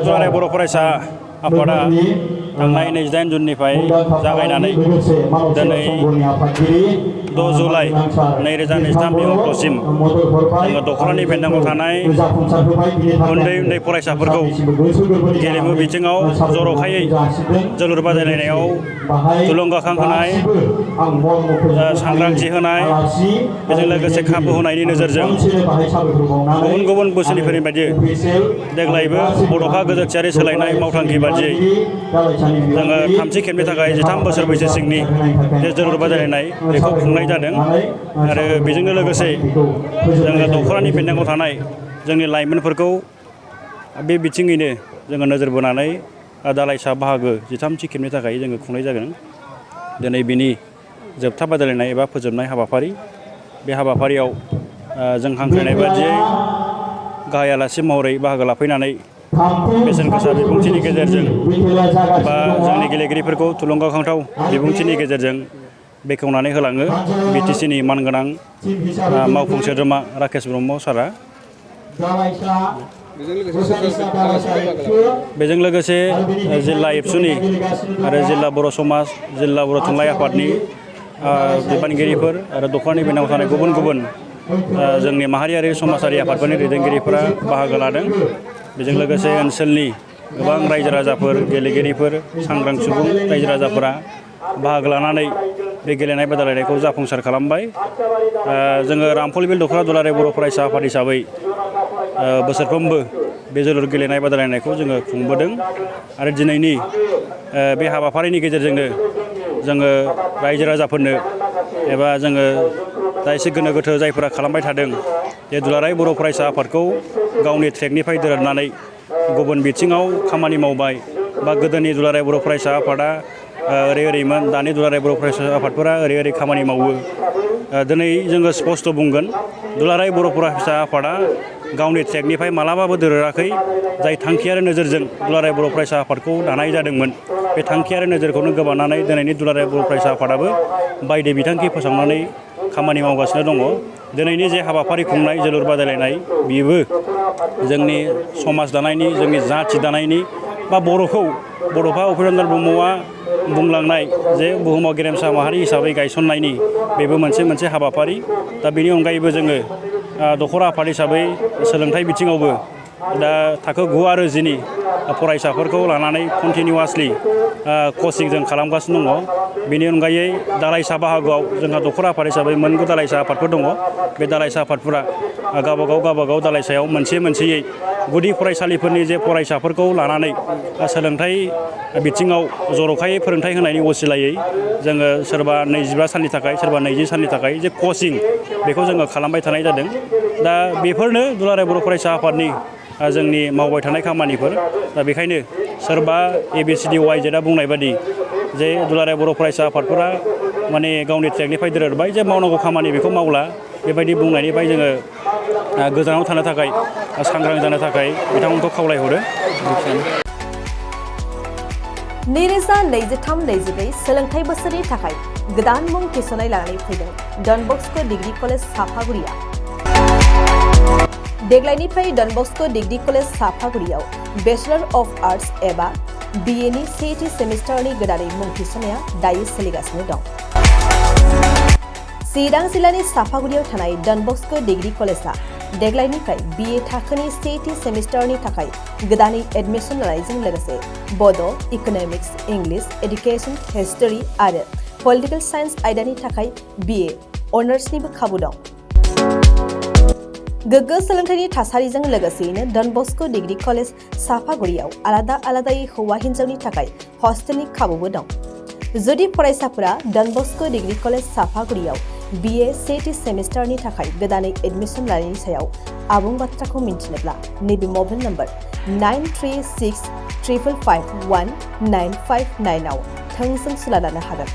दख'र बर' फरायसा आफादा थांनाय 28 जुननिफ्राय जागायनानै दिनै 6 जुलाइ 2023 अक्ट'सिम जोङो दख'रानि बेन्दोंआव थानाय उन्दै फरायसाफोरखौ गेलेमु बिथिङाव जर'खायै जोलुर बादायलायनायाव थुलुंगाखां होनाय सांग्रांथि होनाय बेजों लोगोसे खाबु होनायनि नोजोरजों गुबुन बोसोरनिफोरनि बायदि देग्लायबो बड'फा गोजोनथियारि सोलायनाय मावथांखि बादियै जोङो थामथि खेबनि थाखाय 13 बोसोर बैसो सिंनि जे जोलुर बादायलायनाय बेखौ खुंनाय जादों आरो बेजोंनो लोगोसे जोङो दख'रानि बेन्दोंआव थानाय जोंनि लाइमोनफोरखौ बे बिथिङैनो जोङो नोजोर बोनानै दालाइसा बाहागो 13थि खेबनि थाखाय जोङो खुंनाय जागोन। दिनै बिनि जोबथा बादायलायनाय एबा फोजोबनाय हाबाफारि बे हाबाफारियाव जों हांख्रायनाय बादियै गाहाय आलासि महरै बाहागो लाफैनानै बेसेन गोसा बिबुंथिनि गेजेरजों बा जोंनि गेलेगिरिफोरखौ थुलुंगाखांथाव बिबुंथिनि गेजेरजों बेखेवनानै होलाङो बिटिसिनि मानगोनां मावफुं सोद्रोमा राकेश ब्रह्म सारा। बेजों लोगोसे जिल्ला एबसुनि आरो जिल्ला बर' समाज जिल्ला बर' थुनलाइ आफादनि बिबानगिरिफोर आरो दख'रानि बेन्दोंआव थानाय गुबुन जोंनि माहारियारि समाजारि आफादफोरनि दैदेनगिरिफोरा बाहागो लादों। बेजों लोगोसे ओनसोलनि गोबां रायजो राजाफोर गेलेगिरिफोर सांग्रां सुबुं रायजो राजाफोरा बाहागो लानानै बे गेलेनाय बादायलायनायखौ जाफुंसार खालामबाय। जोङो रामफलबिल दख'रा दुलाराय बर' फरायसा आफाद हिसाबै बोसोरफ्रोमबो बे जोलुर गेलेनाय बादायलायनायखौ जोङो खुंबोदों आरो दिनैनि बे हाबाफारिनि गेजेरजोंनो जोङो रायजो राजाफोरनो एबा जोङो दा एसे गोनो गोथो जायफोरा खालामबाय थादों जे दुलाराय बर' फरायसा आफादखौ गावनि ट्रेकनिफ्राय दोरोदनानै गुबुन बिथिङाव खामानि मावबाय बा गोदोनि दुलाराय बर' फरायसा आफादा ओरैमोन दानि दुलाराय बर' फरायसा आफादफोरा ओरै खामानि मावो। दिनै जोङो स्पष्ट बुंगोन दुलाराय बर' फरायसा आफादा गावनि ट्रेकनिफ्राय मालाबाबो दोरोदाखै। जाय थांखि आरो नोजोरजों दुलाराय बर' फरायसा आफादखौ दानाय जादोंमोन बे थांखि आरो नोजोरखौनो गोबानानै दिनैनि दुलाराय बर' फरायसा आफादाबो बायदि बिथांखि फोसावनानै खामानि मावगासिनो दङ। दिनैनि जे हाबाफारि खुंनाय जोलुर बादायलायनाय बेबो जोंनि समाज दानायनि जोंनि जाथि दानायनि बा बर'खौ बड'फा उपेन्द्र ब्रह्मआ बुंलांनाय जे बुहुमाव गेरेमसा माहारि हिसाबै गायसननायनि बेबो मोनसे हाबाफारि। दा बेनि अनगायैबो जोङो दख'रा आफाद हिसाबै सोलोंथाइ बिथिङावबो दा थाखो 9 आरो 10नि फरायसाफोरखौ लानानै कन्टिनिउवासलि कचिं जों खालामगासिनो दङ। बेनि अनगायै दालाइसा बाहागोआव जोंहा दख'रा आफाद हिसाबै मोन 9 दालाइसा आफादफोर दङ। बे दालाइसा आफादफोरा गावबागाव दालाइसायाव मोनसेयै गुदि फरायसालिफोरनि जे फरायसाफोरखौ लानानै सोलोंथाइ बिथिङाव जर'खायै फोरोंथाइ होनायनि असिलायै जोङो सोरबा 25 साननि थाखाय सोरबा 20 साननि थाखाय जे कचिं बेखौ जोङो खालामबाय थानाय जादों। दा बेफोरनो दुलाराय बर' फरायसा आफादनि जोंनि मावबाय थानाय खामानिफोर। दा बेखायनो सोरबा ABCD YZआ बुंनाय बादि जे दुलाराय बर' फरायसा आफादफोरा माने गावनि ट्रेकनिफ्राय दोरोदबाय जे मावनांगौ खामानि बेखौ मावला बेबायदि बुंनायनिफ्राय जोङो गोजानाव थानो थाखाय सांग्रां जानो थाखाय बिथांमोनखौ खावलायहरो। 2023-24 सोलोंथाइ बोसोरनि थाखाय गोदान मुं थिसननाय लानानै फैदों डन बस्क' डिग्री कलेज साफागुरिया। देग्लायनिफ्राय डन बस्क' डिग्री कलेज साफागुरियाव बेचलर अफ आर्ट्स एबा BA नि सेथि सेमिस्टारनि गोदानै मुं थिसननाया दायो सोलिगासिनो दं। चिरां जिल्लानि साफागुरियाव थानाय डन बस्क' डिग्री कलेजआ देग्लायनिफ्राय BA थाखोनि सेथि सेमिस्टारनि थाखाय गोदानै एडमिसन लानायजों लोगोसे बड', इक'नमिक्स, इंलिश, एडुकेशन, हिस्टरी आरो पलिटिकल साइन्स आयदानि थाखाय BA अनार्सनिबो खाबु दं। गोग्गो सोलोंथाइनि थासारिजों लोगोसेयैनो डन बस्क' डिग्री कलेज साफागुरियाव आलादायै हौवा हिन्जावनि थाखाय हस्टेलनि खाबुबो दं। जुदि फरायसाफोरा डन बस्क' डिग्री कलेज साफागुरियाव BA सेथि सेमिस्टारनि थाखाय गोदानै एडमिसन लानायनि सायाव आबुं बाथ्राखौ मिन्थिनोब्ला नैबे मबाइल नम्बर 9365519559 आव थोंजों सुला लानो हागोन।